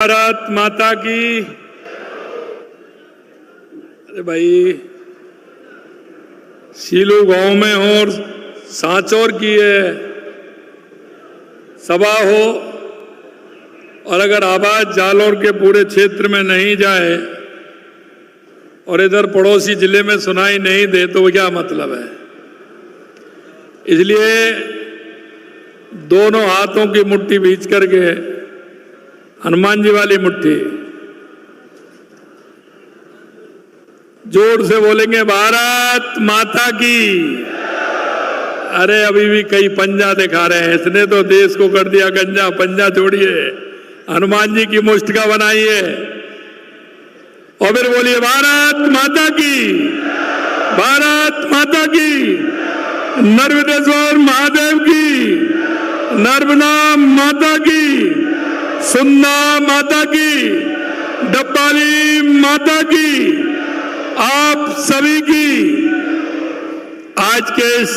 भारत माता की। अरे भाई, सीलू गांव में हो और सांचौर की है सभा हो, और अगर आवाज जालौर के पूरे क्षेत्र में नहीं जाए और इधर पड़ोसी जिले में सुनाई नहीं दे तो क्या मतलब है। इसलिए दोनों हाथों की मुट्ठी बीच करके हनुमान जी वाली मुट्ठी जोर से बोलेंगे, भारत माता की। अरे अभी भी कई पंजा दिखा रहे हैं, इसने तो देश को कर दिया गंजा। पंजा छोड़िए, हनुमान जी की मुष्ट का बनाइए और फिर बोलिए, भारत माता की, भारत माता की। नर्मदेश्वर महादेव की, नर्मदा माता की, सुन्ना माता की, डब्बाली माता की, आप सभी की आज के इस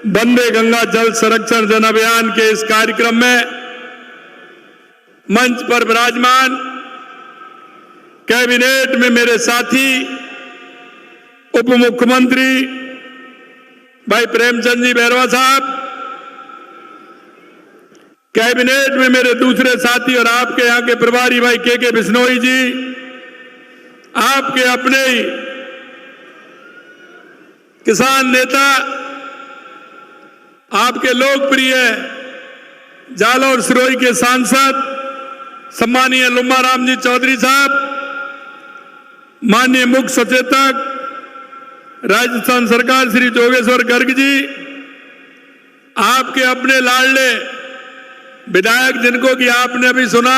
वंदे गंगा जल संरक्षण जन अभियान के इस कार्यक्रम में मंच पर विराजमान कैबिनेट में मेरे साथी उप मुख्यमंत्री भाई प्रेमचंद जी बैरवा साहब, कैबिनेट में मेरे दूसरे साथी और आपके यहां के प्रभारी भाई के बिश्नोई जी, आपके अपने ही किसान नेता, आपके लोकप्रिय जालौर सिरोही के सांसद सम्मानीय लुम्मा राम जी चौधरी साहब, माननीय मुख्य सचेतक राजस्थान सरकार श्री जोगेश्वर गर्ग जी, आपके अपने लाडले विधायक जिनको कि आपने अभी सुना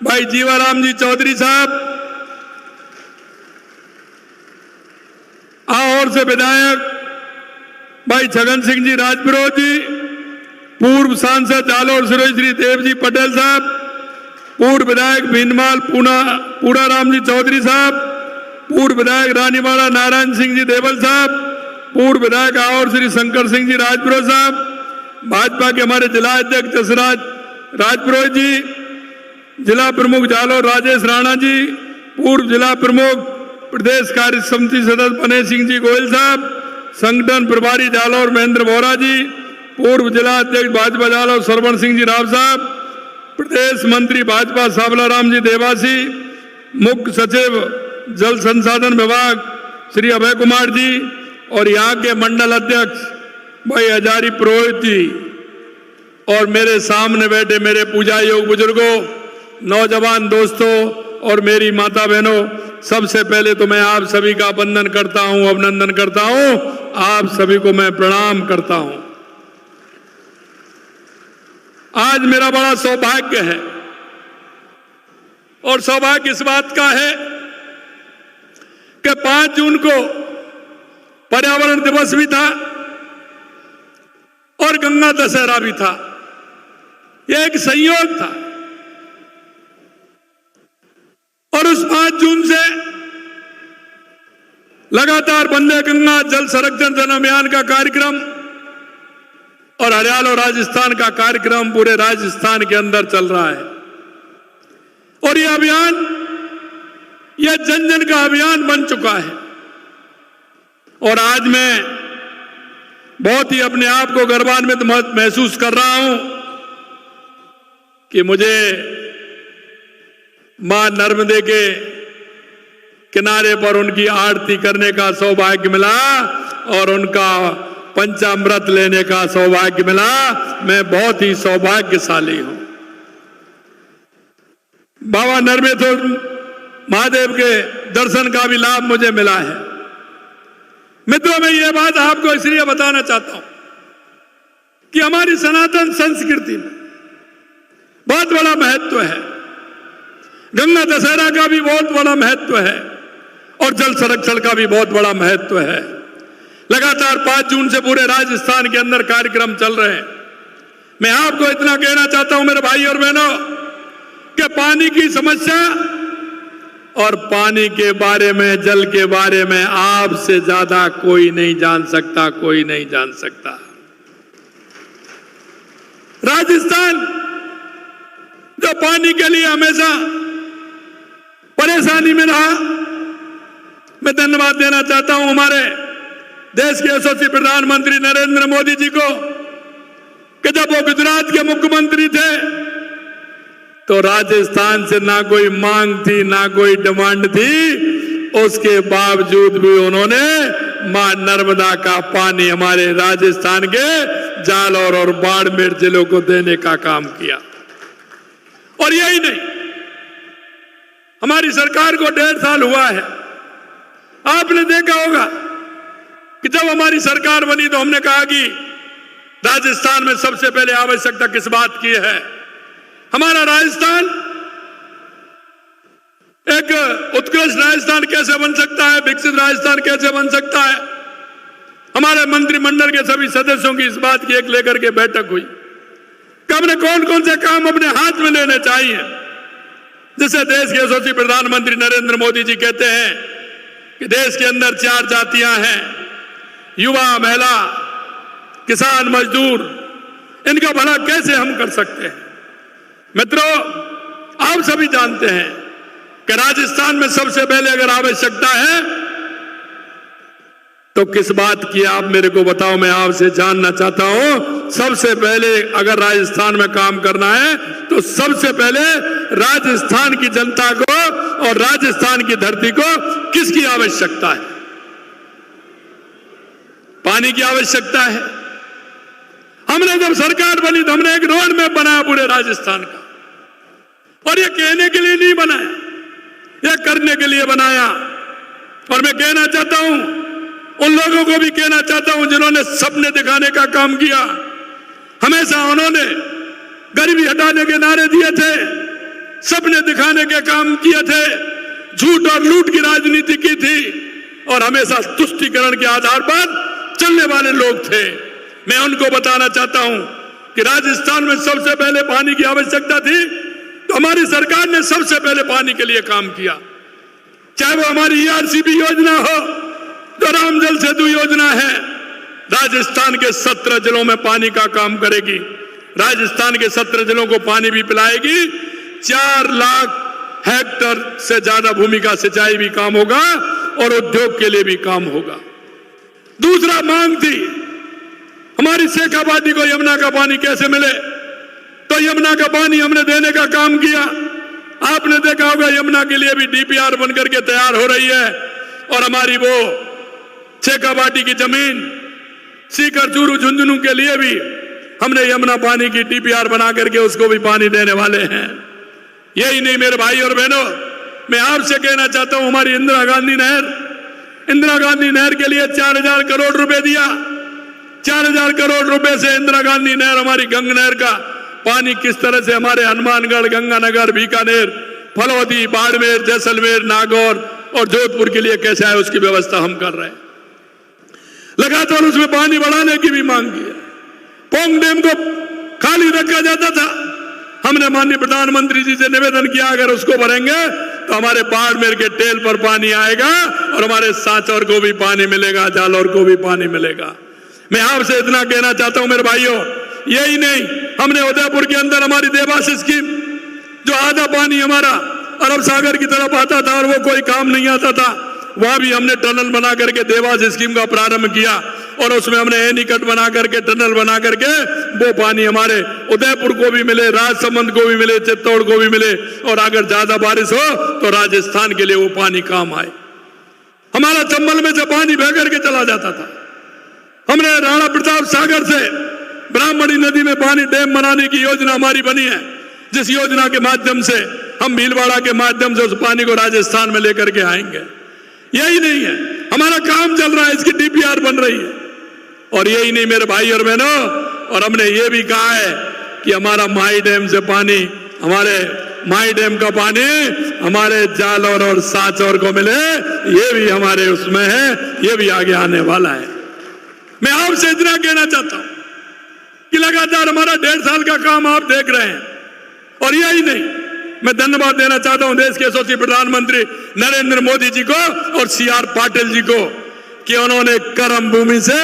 भाई जीवाराम जी चौधरी साहब, और से विधायक भाई छगन सिंह जी राजपुरोह जी, पूर्व सांसद जालौर सिरोही श्री देवजी पटेल साहब, पूर्व विधायक भीनमाल पूरा राम जी चौधरी साहब, पूर्व विधायक रानीवाड़ा नारायण सिंह जी देवल साहब, पूर्व विधायक और श्री शंकर सिंह जी राजपुरोह साहब, भाजपा के हमारे जिला अध्यक्ष जसराज राजपुरोहित जी, जिला प्रमुख जालौर राजेश राणा जी, पूर्व जिला प्रमुख प्रदेश कार्य समिति सदस्य बने सिंह जी गोयल साहब, संगठन प्रभारी जालौर महेंद्र बोरा जी, पूर्व जिला अध्यक्ष भाजपा जालौर सरवण सिंह जी राव साहब, प्रदेश मंत्री भाजपा सावला राम जी देवासी, मुख्य सचिव जल संसाधन विभाग श्री अभय कुमार जी, और यहाँ के मंडल अध्यक्ष भाई हजारी पुरोहित जी, और मेरे सामने बैठे मेरे पूजा योग बुजुर्गों, नौजवान दोस्तों और मेरी माता बहनों, सबसे पहले तो मैं आप सभी का वंदन करता हूं, अभिनंदन करता हूं, आप सभी को मैं प्रणाम करता हूं। आज मेरा बड़ा सौभाग्य है, और सौभाग्य इस बात का है कि 5 जून को पर्यावरण दिवस भी था और गंगा दशहरा भी था। यह एक संयोग था, और उस 5 जून से लगातार वंदे गंगा जल संरक्षण जन अभियान का कार्यक्रम और हरियाणा और राजस्थान का कार्यक्रम पूरे राजस्थान के अंदर चल रहा है। और यह अभियान यह जन जन का अभियान बन चुका है। और आज मैं बहुत ही अपने आप को गर्वान्वित महसूस कर रहा हूं कि मुझे मां नर्मदे के किनारे पर उनकी आरती करने का सौभाग्य मिला और उनका पंचामृत लेने का सौभाग्य मिला। मैं बहुत ही सौभाग्यशाली हूं। बाबा नर्मदेश्वर महादेव के दर्शन का भी लाभ मुझे मिला है। मित्रों, मैं ये बात आपको इसलिए बताना चाहता हूं कि हमारी सनातन संस्कृति में बहुत बड़ा महत्व है। गंगा दशहरा का भी बहुत बड़ा महत्व है और जल संरक्षण का भी बहुत बड़ा महत्व है। लगातार 5 जून से पूरे राजस्थान के अंदर कार्यक्रम चल रहे हैं। मैं आपको इतना कहना चाहता हूं मेरे भाई और बहनों कि पानी की समस्या और पानी के बारे में, जल के बारे में आपसे ज्यादा कोई नहीं जान सकता, कोई नहीं जान सकता। राजस्थान जो पानी के लिए हमेशा परेशानी में रहा। मैं धन्यवाद देना चाहता हूं हमारे देश के यशस्वी प्रधानमंत्री नरेंद्र मोदी जी को कि जब वो गुजरात के मुख्यमंत्री थे तो राजस्थान से ना कोई मांग थी ना कोई डिमांड थी, उसके बावजूद भी उन्होंने मां नर्मदा का पानी हमारे राजस्थान के जालौर और बाड़मेर जिलों को देने का काम किया। और यही नहीं, हमारी सरकार को 1.5 साल हुआ है। आपने देखा होगा कि जब हमारी सरकार बनी तो हमने कहा कि राजस्थान में सबसे पहले आवश्यकता किस बात की है। हमारा राजस्थान एक उत्कृष्ट राजस्थान कैसे बन सकता है, विकसित राजस्थान कैसे बन सकता है। हमारे मंत्रिमंडल के सभी सदस्यों की इस बात की एक लेकर के बैठक हुई कि हमने कौन कौन से काम अपने हाथ में लेने चाहिए। जिसे देश के यशस्वी प्रधानमंत्री नरेंद्र मोदी जी कहते हैं कि देश के अंदर 4 जातियां हैं, युवा, महिला, किसान, मजदूर, इनका भला कैसे हम कर सकते हैं। मित्रों, आप सभी जानते हैं कि राजस्थान में सबसे पहले अगर आवश्यकता है तो किस बात की, आप मेरे को बताओ, मैं आपसे जानना चाहता हूं। सबसे पहले अगर राजस्थान में काम करना है तो सबसे पहले राजस्थान की जनता को और राजस्थान की धरती को किसकी आवश्यकता है? पानी की आवश्यकता है। हमने जब सरकार बनी तो हमने एक रोड मैप बनाया पूरे राजस्थान का, और ये कहने के लिए नहीं बनाया, यह करने के लिए बनाया। और मैं कहना चाहता हूं, उन लोगों को भी कहना चाहता हूं जिन्होंने सपने दिखाने का काम किया। हमेशा उन्होंने गरीबी हटाने के नारे दिए थे, सपने दिखाने के काम किए थे, झूठ और लूट की राजनीति की थी और हमेशा तुष्टीकरण के आधार पर चलने वाले लोग थे। मैं उनको बताना चाहता हूं कि राजस्थान में सबसे पहले पानी की आवश्यकता थी तो हमारी सरकार ने सबसे पहले पानी के लिए काम किया। चाहे वो हमारी ERCP योजना हो, जो राम जल सेतु योजना है, राजस्थान के 17 जिलों में पानी का काम करेगी। राजस्थान के 17 जिलों को पानी भी पिलाएगी। 4 लाख हेक्टेयर से ज्यादा भूमि का सिंचाई भी काम होगा और उद्योग के लिए भी काम होगा। दूसरा मांग थी हमारी शेखावाटी को यमुना का पानी कैसे मिले, तो यमुना का पानी हमने देने का काम किया। आपने देखा होगा यमुना के लिए भी DPR बनकर के तैयार हो रही है और हमारी वो शेखावाटी की जमीन सीकर, चूरू, झुंझुनू के लिए भी हमने यमुना पानी की DPR बना करके उसको भी पानी देने वाले हैं। यही नहीं मेरे भाई और बहनों, मैं आपसे कहना चाहता हूं, हमारी इंदिरा गांधी नहर के लिए 4000 करोड़ रुपए दिया। 4000 करोड़ रुपए से इंदिरा गांधी नहर, हमारी गंग नहर का पानी किस तरह से हमारे हनुमानगढ़, गंगानगर, बीकानेर, फलौदी, बाड़मेर, जैसलमेर, नागौर और जोधपुर के लिए कैसे आए, उसकी व्यवस्था हम कर रहे हैं। लगातार उसमें पानी बढ़ाने की भी मांग की है। पोंग डैम को खाली रखा जाता था, हमने माननीय प्रधानमंत्री जी से निवेदन किया अगर उसको भरेंगे तो हमारे बाड़मेर के टेल पर पानी आएगा और हमारे सांचौर को भी पानी मिलेगा, जालौर को भी पानी मिलेगा। मैं आपसे इतना कहना चाहता हूं मेरे भाइयों, यही नहीं, हमने उदयपुर के अंदर हमारी देवास स्कीम, जो आधा पानी हमारा अरब सागर की तरफ आता था और वो कोई काम नहीं आता था, वहां भी हमने टनल बना करके देवास स्कीम का प्रारंभ किया और उसमें हमने एनीकट बना करके, टनल बना करके वो पानी हमारे उदयपुर को भी मिले, राजसमंद को भी मिले, चित्तौड़ को भी मिले और अगर ज्यादा बारिश हो तो राजस्थान के लिए वो पानी काम आए। हमारा चंबल में से पानी बह करके चला जाता था। हमने राणा प्रताप सागर से ब्राह्मणी नदी में पानी डैम बनाने की योजना हमारी बनी है, जिस योजना के माध्यम से हम भीलवाड़ा के माध्यम से उस पानी को राजस्थान में लेकर के आएंगे। यही नहीं है, हमारा काम चल रहा है, इसकी DPR बन रही है। और यही नहीं मेरे भाई और बहनों, और हमने ये भी कहा है कि हमारा माई डैम से पानी, हमारे माई डैम का पानी हमारे जालौर और सांचौर को मिले, ये भी हमारे उसमें है, ये भी आगे आने वाला है। मैं आपसे इतना कहना चाहता हूं कि लगातार हमारा 1.5 साल का काम आप देख रहे हैं। और यही नहीं, मैं धन्यवाद देना चाहता हूं देश के यशस्वी प्रधानमंत्री नरेंद्र मोदी जी को और CR पाटिल जी को कि उन्होंने कर्म भूमि से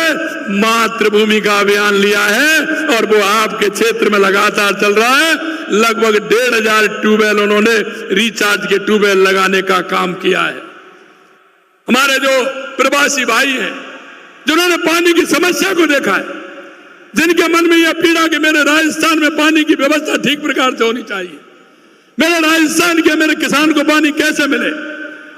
मातृभूमि का अभियान लिया है और वो आपके क्षेत्र में लगातार चल रहा है। लगभग 1,500 ट्यूबवेल उन्होंने रिचार्ज के ट्यूबवेल लगाने का काम किया है। हमारे जो प्रवासी भाई हैं, जिन्होंने पानी की समस्या को देखा है, जिनके मन में यह पीड़ा कि मेरे राजस्थान में पानी की व्यवस्था ठीक प्रकार से होनी चाहिए, मेरे राजस्थान के मेरे किसान को पानी कैसे मिले,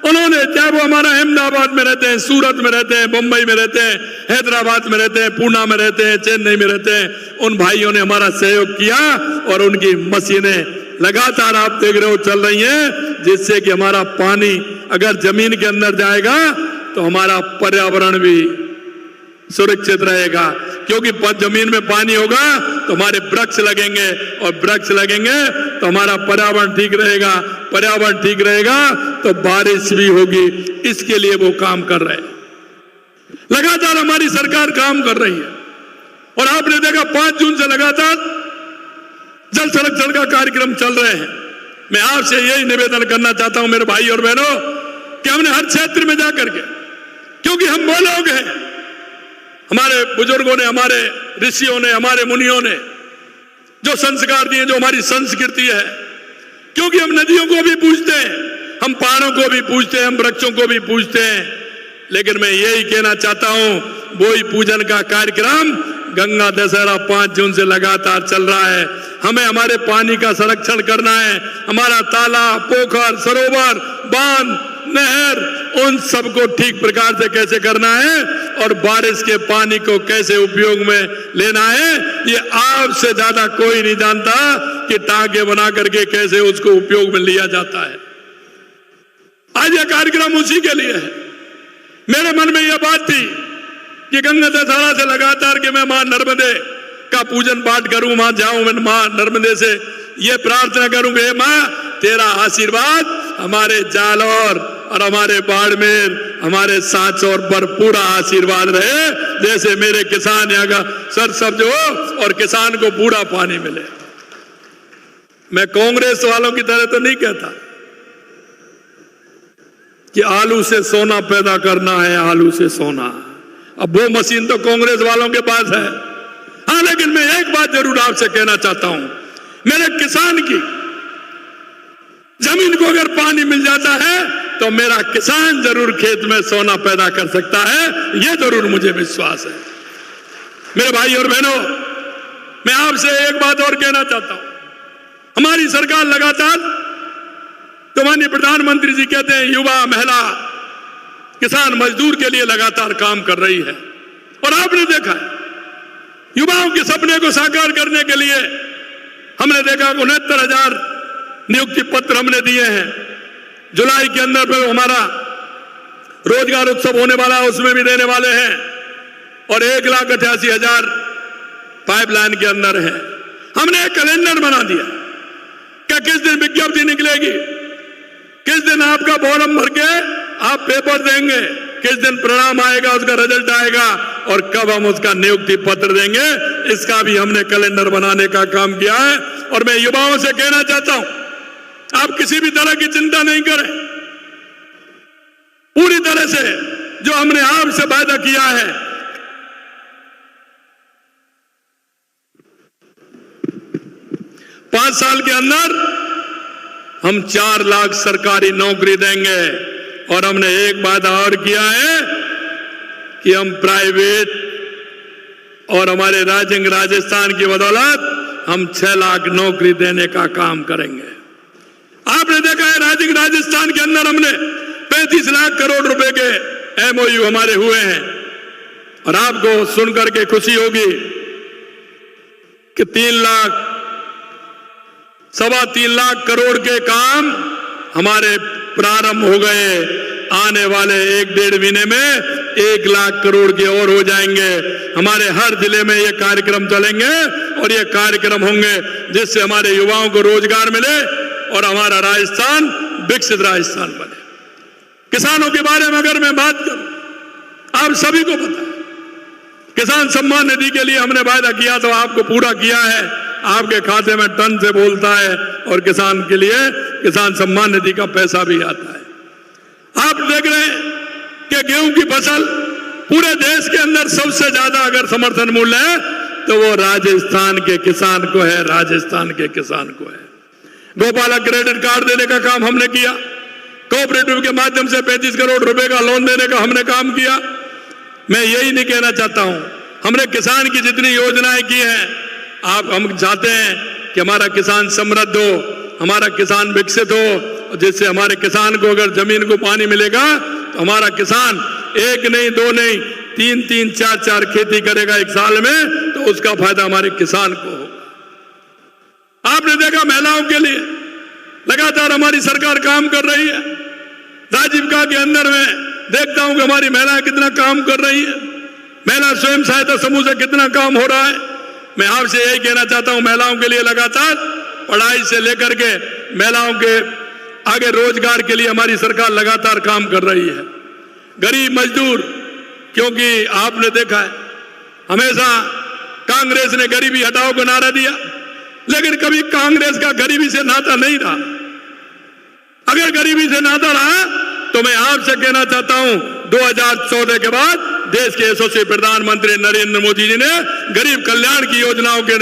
उन्होंने, चाहे वो हमारा अहमदाबाद में रहते हैं, सूरत में रहते हैं, मुंबई में रहते हैं, हैदराबाद में रहते हैं, पूना में रहते हैं, चेन्नई में रहते हैं, उन भाइयों ने हमारा सहयोग किया और उनकी मशीनें लगातार आप देख रहे हो चल रही हैं, जिससे कि हमारा पानी अगर जमीन के अंदर जाएगा तो हमारा पर्यावरण भी सुरक्षित रहेगा। क्योंकि जमीन में पानी होगा तो हमारे वृक्ष लगेंगे और वृक्ष लगेंगे तो हमारा पर्यावरण ठीक रहेगा, पर्यावरण ठीक रहेगा तो बारिश भी होगी। इसके लिए वो काम कर रहे हैं, लगातार हमारी सरकार काम कर रही है। और आपने देखा 5 जून से लगातार जल संरक्षण का कार्यक्रम चल रहे हैं। मैं आपसे यही निवेदन करना चाहता हूं मेरे भाई और बहनों कि हमने हर क्षेत्र में जाकर के, क्योंकि हम वो लोग हैं, हमारे बुजुर्गों ने, हमारे ऋषियों ने, हमारे मुनियों ने जो संस्कार दिए, जो हमारी संस्कृति है, क्योंकि हम नदियों को भी पूजते हैं, हम पहाड़ों को भी पूजते हैं, हम वृक्षों को भी पूजते हैं। लेकिन मैं यही कहना चाहता हूं, बोई पूजन का कार्यक्रम गंगा दशहरा 5 जून से लगातार चल रहा है। हमें हमारे पानी का संरक्षण करना है। हमारा तालाब, पोखर, सरोवर, बांध, नहर, उन सबको ठीक प्रकार से कैसे करना है और बारिश के पानी को कैसे उपयोग में लेना है, ये आपसे ज्यादा कोई नहीं जानता कि टांके बना करके कैसे उसको उपयोग में लिया जाता है। आज यह कार्यक्रम उसी के लिए है। मेरे मन में यह बात थी कि गंगा दशहरा से लगातार के मैं मां नर्मदे का पूजन पाठ करूं, वहां जाऊं, मैं मां नर्मदे से यह प्रार्थना करूं कि मां तेरा आशीर्वाद हमारे जालौर और हमारे बाड़मेर, हमारे सांचौर पर पूरा आशीर्वाद रहे, जैसे मेरे किसान यहाँ का सरसब्ज हो और किसान को पूरा पानी मिले। मैं कांग्रेस वालों की तरह तो नहीं कहता कि आलू से सोना पैदा करना है, आलू से सोना। अब वो मशीन तो कांग्रेस वालों के पास है। हाँ, लेकिन मैं एक बात जरूर आपसे कहना चाहता हूं, मेरे किसान की जमीन को अगर पानी मिल जाता है तो मेरा किसान जरूर खेत में सोना पैदा कर सकता है, यह जरूर मुझे विश्वास है। मेरे भाई और बहनों, मैं आपसे एक बात और कहना चाहता हूं, हमारी सरकार लगातार, तो माननीय प्रधानमंत्री जी कहते हैं युवा, महिला, किसान, मजदूर के लिए लगातार काम कर रही है। और आपने देखा है युवाओं के सपने को साकार करने के लिए हमने देखा 69,000 नियुक्ति पत्र हमने दिए हैं। जुलाई के अंदर पर हमारा रोजगार उत्सव होने वाला है, उसमें भी देने वाले हैं। और 1,88,000 पाइपलाइन के अंदर है। हमने एक कैलेंडर बना दिया क्या किस दिन विज्ञप्ति निकलेगी, किस दिन आपका फॉर्म भर के आप पेपर देंगे, किस दिन परिणाम आएगा, उसका रिजल्ट आएगा और कब हम उसका नियुक्ति पत्र देंगे, इसका भी हमने कैलेंडर बनाने का काम किया है। और मैं युवाओं से कहना चाहता हूं, आप किसी भी तरह की चिंता नहीं करें। पूरी तरह से जो हमने आपसे वायदा किया है, 5 साल के अंदर हम 4 लाख सरकारी नौकरी देंगे। और हमने एक वादा और किया है कि हम प्राइवेट और हमारे राज्य राजस्थान की बदौलत हम 6 लाख नौकरी देने का काम करेंगे। आपने देखा है राज्य राजस्थान के अंदर हमने 35 लाख करोड़ रुपए के MOU हमारे हुए हैं। और आपको सुनकर के खुशी होगी कि 3 लाख, 3.25 लाख करोड़ के काम हमारे प्रारंभ हो गए। आने वाले 1-1.5 महीने में 1 लाख करोड़ के और हो जाएंगे। हमारे हर जिले में ये कार्यक्रम चलेंगे और ये कार्यक्रम होंगे जिससे हमारे युवाओं को रोजगार मिले और हमारा राजस्थान विकसित राजस्थान बने। किसानों के बारे में अगर मैं बात करूं, आप सभी को पता है किसान सम्मान निधि के लिए हमने वायदा किया तो आपको पूरा किया है। आपके खाते में टन से बोलता है और किसान के लिए किसान सम्मान निधि का पैसा भी आता है। आप देख रहे हैं कि गेहूं की फसल पूरे देश के अंदर सबसे ज्यादा अगर समर्थन मूल्य है तो वो राजस्थान के किसान को है, राजस्थान के किसान को है। गोपाला क्रेडिट कार्ड देने का काम हमने किया, कोऑपरेटिव के माध्यम से 35 करोड़ रुपए का लोन देने का हमने काम किया। मैं यही नहीं कहना चाहता हूं, हमने किसान की जितनी योजनाएं की हैं, हम चाहते हैं कि हमारा किसान समृद्ध हो, हमारा किसान विकसित हो, जिससे हमारे किसान को अगर जमीन को पानी मिलेगा तो हमारा किसान एक नहीं, दो नहीं, तीन तीन, चार चार खेती करेगा एक साल में, तो उसका फायदा हमारे किसान को होगा। आपने देखा महिलाओं के लिए लगातार हमारी सरकार काम कर रही है। राजीविका के अंदर में देखता हूं कि हमारी महिलाएं कितना काम कर रही है, महिला स्वयं सहायता समूह से कितना काम हो रहा है। मैं आपसे यही कहना चाहता हूं, महिलाओं के लिए लगातार पढ़ाई से लेकर के महिलाओं के आगे रोजगार के लिए हमारी सरकार लगातार काम कर रही है। गरीब मजदूर, क्योंकि आपने देखा है हमेशा कांग्रेस ने गरीबी हटाओ को नारा दिया, लेकिन कभी कांग्रेस का गरीबी से नाता नहीं रहा। अगर गरीबी से नाता रहा तो मैं आपसे कहना चाहता हूं, 2014 के बाद देश के यशस्वी प्रधानमंत्री नरेंद्र मोदी जी ने गरीब कल्याण की योजनाओं के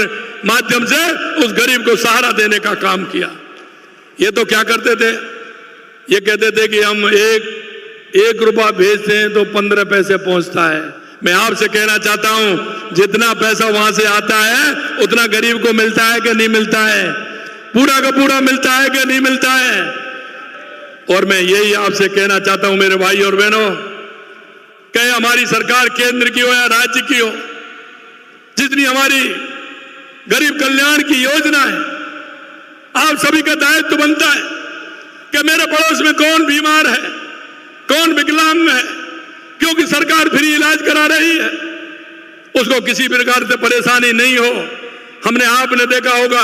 माध्यम से उस गरीब को सहारा देने का काम किया। ये तो क्या करते थे, ये कहते थे कि हम एक रुपया भेजते हैं तो 15 पैसे पहुंचता है। मैं आपसे कहना चाहता हूं, जितना पैसा वहां से आता है उतना गरीब को मिलता है कि नहीं मिलता है, पूरा का पूरा मिलता है कि नहीं मिलता है। और मैं यही आपसे कहना चाहता हूं मेरे भाई और बहनों, कहे हमारी सरकार केंद्र की हो या राज्य की हो, जितनी हमारी गरीब कल्याण की योजना है, आप सभी का दायित्व बनता है कि मेरे पड़ोस में कौन बीमार है, कौन विकलांग है, क्योंकि सरकार फ्री इलाज करा रही है, उसको किसी प्रकार से परेशानी नहीं हो। हमने आपने देखा होगा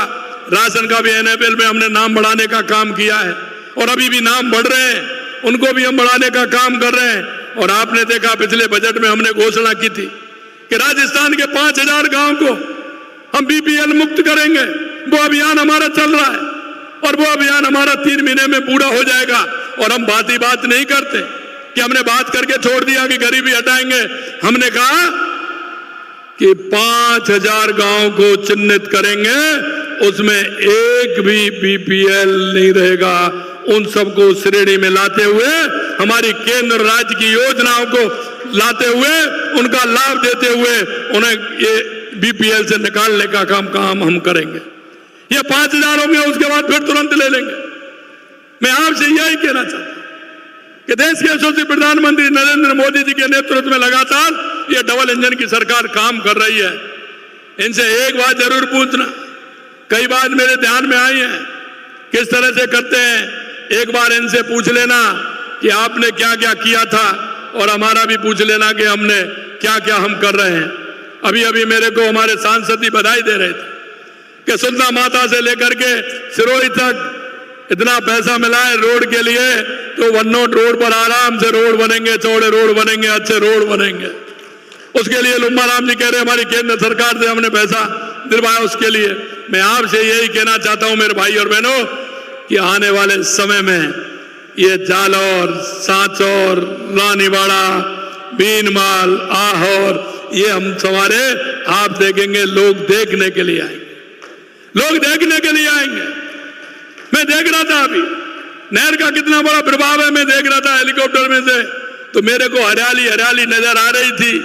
राशन का भी NFL में हमने नाम बढ़ाने का काम किया है, और अभी भी नाम बढ़ रहे हैं, उनको भी हम बढ़ाने का काम कर रहे हैं। और आपने देखा पिछले बजट में हमने घोषणा की थी कि राजस्थान के 5000 गांव को हम BPL मुक्त करेंगे। वो अभियान हमारा चल रहा है और वो अभियान हमारा 3 महीने में पूरा हो जाएगा। और हम बात नहीं करते कि हमने बात करके छोड़ दिया कि गरीबी हटाएंगे। हमने कहा कि 5000 गांव को चिन्हित करेंगे, उसमें एक भी BPL नहीं रहेगा। उन सबको श्रेणी में लाते हुए, हमारी केंद्र राज्य की योजनाओं को लाते हुए, उनका लाभ देते हुए उन्हें ये BPL से निकालने का काम हम करेंगे। ये 5000 होंगे, उसके बाद फिर तुरंत ले लेंगे। मैं आपसे यही कहना चाहता हूं कि देश के यशस्वी प्रधानमंत्री नरेंद्र मोदी जी के नेतृत्व में लगातार ये डबल इंजन की सरकार काम कर रही है। इनसे एक बात जरूर पूछना, कई बात मेरे ध्यान में आई है, किस तरह से करते हैं। एक बार इनसे पूछ लेना कि आपने क्या क्या किया था, और हमारा भी पूछ लेना कि हमने क्या क्या हम कर रहे हैं। अभी मेरे को हमारे सांसद ही बधाई दे रहे थे कि सुंदर माता से लेकर के सिरोही तक इतना पैसा मिला है रोड के लिए, तो 1 नोट रोड पर आराम से रोड बनेंगे, चौड़े रोड बनेंगे, अच्छे रोड बनेंगे। उसके लिए लुम्मा राम जी कह रहे हमारी केंद्र सरकार से हमने पैसा दिलवाया उसके लिए। मैं आपसे यही कहना चाहता हूं मेरे भाई और बहनों कि आने वाले समय में ये जालौर, सांचौर, रानीवाड़ा, बीनमाल, आहोर, ये हम सवारे आप देखेंगे, लोग देखने के लिए आएंगे, लोग देखने के लिए आएंगे। मैं देख रहा था अभी नहर का कितना बड़ा प्रभाव है, मैं देख रहा था हेलीकॉप्टर में से, तो मेरे को हरियाली नजर आ रही थी।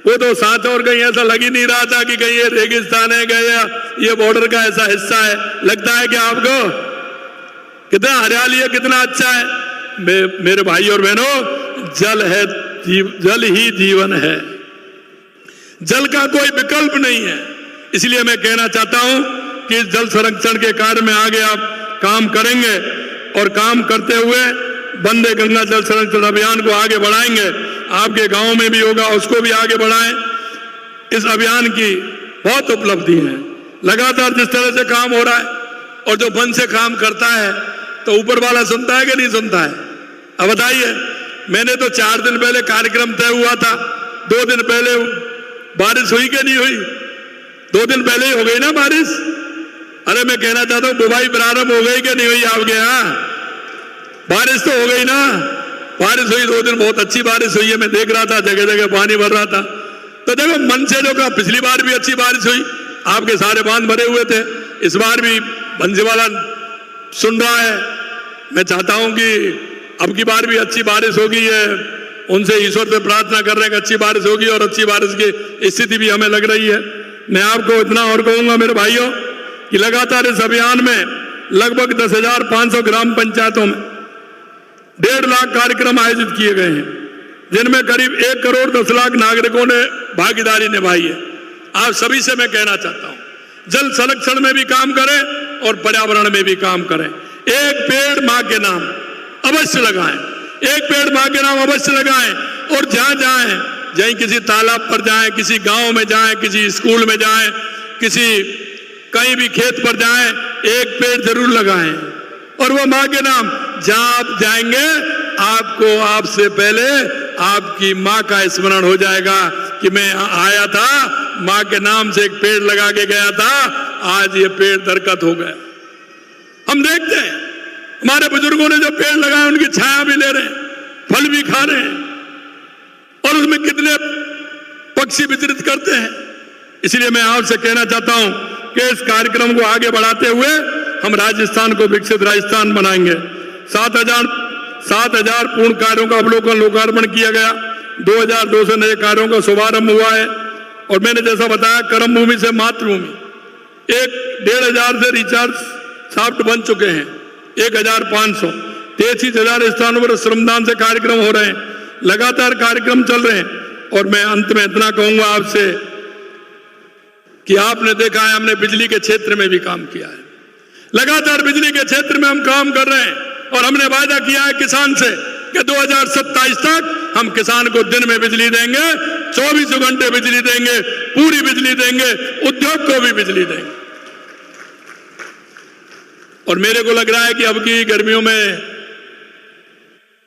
वो तो सांचौर कहीं ऐसा लग ही नहीं रहा था कि कहीं ये रेगिस्तान है, गया ये बॉर्डर का ऐसा हिस्सा है। लगता है कि आपको कितना हरियाली है, कितना अच्छा है। मेरे भाई और बहनों, जल है, जल ही जीवन है, जल का कोई विकल्प नहीं है। इसलिए मैं कहना चाहता हूं कि इस जल संरक्षण के कार्य में आगे आप काम करेंगे, और काम करते हुए वंदे गंगा जल संरक्षण अभियान को आगे बढ़ाएंगे। आपके गांव में भी होगा, उसको भी आगे बढ़ाएं। इस अभियान की बहुत उपलब्धि है, लगातार जिस तरह से काम हो रहा है, और जो मन से काम करता है तो ऊपर वाला सुनता है कि नहीं सुनता है। अब बताइए, मैंने तो 4 दिन पहले कार्यक्रम तय हुआ था, 2 दिन पहले बारिश हुई कि नहीं हुई? 2 दिन पहले ही हो गई ना बारिश। अरे मैं कहना चाहता हूं बुवाई प्रारंभ हो गई कि नहीं हुई आपके यहाँ? बारिश तो हो गई ना, बारिश हुई 2 दिन, बहुत अच्छी बारिश हुई है, मैं देख रहा था जगह जगह पानी भर रहा था। तो देखो मन से जो कहा, पिछली बार भी अच्छी बारिश हुई, आपके सारे बांध भरे हुए थे, इस बार भी बंसीवाला सुन रहा है। मैं चाहता हूं कि अब की बार भी अच्छी बारिश होगी, है उनसे ईश्वर से प्रार्थना कर रहे हैं कि अच्छी बारिश होगी और अच्छी बारिश की स्थिति भी हमें लग रही है। मैं आपको इतना और कहूंगा मेरे भाइयों कि लगातार इस अभियान में लगभग 10,500 ग्राम पंचायतों में 1.5 लाख कार्यक्रम आयोजित किए गए हैं, जिनमें करीब 1 करोड़ 10 लाख नागरिकों ने भागीदारी निभाई है। आप सभी से मैं कहना चाहता हूं, जल संरक्षण में भी काम करें और पर्यावरण में भी काम करें। एक पेड़ मां के नाम अवश्य लगाएं, एक पेड़ मां के नाम अवश्य लगाएं। और जहां जाएं, जहीं किसी तालाब पर जाएं, किसी गांव में जाएं, किसी स्कूल में जाएं, किसी कहीं भी खेत पर जाएं, एक पेड़ जरूर लगाएं। और वो मां के नाम, जहां आप जाएंगे आपको आपसे पहले आपकी मां का स्मरण हो जाएगा कि मैं आया था, मां के नाम से एक पेड़ लगा के गया था, आज ये पेड़ दरकत हो गया। हम देखते हैं हमारे बुजुर्गों ने जो पेड़ लगाए उनकी छाया भी ले रहे हैं, फल भी खा रहे हैं, और उसमें कितने पक्षी विचरित करते हैं। इसलिए मैं आपसे कहना चाहता हूं कि इस कार्यक्रम को आगे बढ़ाते हुए हम राजस्थान को विकसित राजस्थान बनाएंगे। 7,000 पूर्ण कार्यों का अवलोकन लोकार्पण किया गया, 2,200 नए कार्यों का शुभारंभ हुआ है। और मैंने जैसा बताया, कर्म भूमि से मातृभूमि, 1,500 से रिचार्ज शाफ्ट बन चुके हैं, 1,500, 33,000 स्थानों पर श्रमदान से कार्यक्रम हो रहे हैं, लगातार कार्यक्रम चल रहे हैं। और मैं अंत में इतना कहूंगा आपसे कि आपने देखा है हमने बिजली के क्षेत्र में भी काम किया है, लगातार बिजली के क्षेत्र में हम काम कर रहे हैं। और हमने वादा किया है किसान से कि 2027 तक हम किसान को दिन में बिजली देंगे, 24 घंटे बिजली देंगे, पूरी बिजली देंगे, उद्योग को भी बिजली देंगे। और मेरे को लग रहा है कि अब की गर्मियों में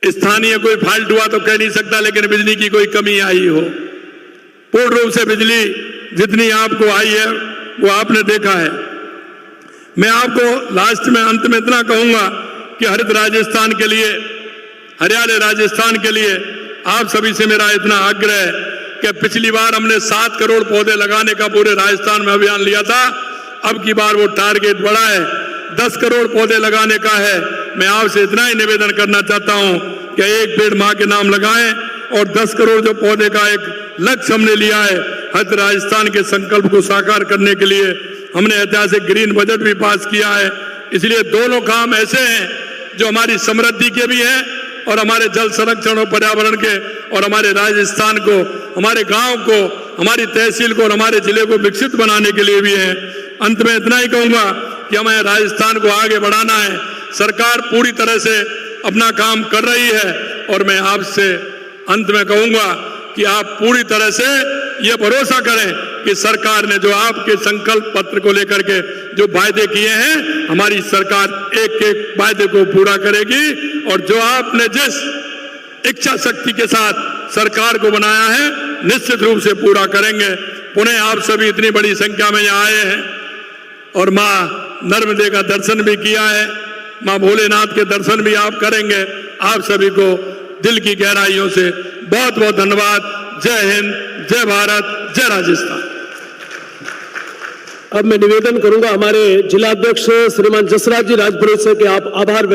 स्थानीय कोई फाल्ट हुआ तो कह नहीं सकता, लेकिन बिजली की कोई कमी आई हो। पूर्ण रूप से बिजली जितनी आपको आई है वो आपने देखा है। मैं आपको लास्ट में अंत में इतना कहूंगा कि हरित राजस्थान के लिए, हरियाले राजस्थान के लिए आप सभी से मेरा इतना आग्रह है कि पिछली बार हमने 7 करोड़ पौधे लगाने का पूरे राजस्थान में अभियान लिया था, अब की बार वो टारगेट बढ़ा है, 10 करोड़ पौधे लगाने का है। मैं आपसे इतना ही निवेदन करना चाहता हूं कि एक पेड़ मां के नाम लगाएं, और 10 करोड़ जो पौधे का एक लक्ष्य हमने लिया है हरित राजस्थान के संकल्प को साकार करने के लिए, हमने ऐतिहासिक ग्रीन बजट भी पास किया है। इसलिए दोनों काम ऐसे हैं जो हमारी समृद्धि के भी हैं और हमारे जल संरक्षण और पर्यावरण के, और हमारे राजस्थान को, हमारे गांव को, हमारी तहसील को और हमारे जिले को विकसित बनाने के लिए भी है। अंत में इतना ही कहूंगा कि हमें राजस्थान को आगे बढ़ाना है। सरकार पूरी तरह से अपना काम कर रही है, और मैं आपसे अंत में कहूंगा कि आप पूरी तरह से ये भरोसा करें कि सरकार ने जो आपके संकल्प पत्र को लेकर के जो वायदे किए हैं, हमारी सरकार एक एक वायदे को पूरा करेगी। और जो आपने जिस इच्छा शक्ति के साथ सरकार को बनाया है, निश्चित रूप से पूरा करेंगे। पुनः आप सभी इतनी बड़ी संख्या में यहाँ आए हैं और माँ नर्मदे का दर्शन भी किया है, माँ भोलेनाथ के दर्शन भी आप करेंगे। आप सभी को दिल की गहराइयों से बहुत बहुत धन्यवाद। जय हिंद, जय भारत, जय राजस्थान। अब मैं निवेदन करूंगा हमारे जिलाध्यक्ष श्रीमान जसराज जी राजपुरोहित से कि आप आभार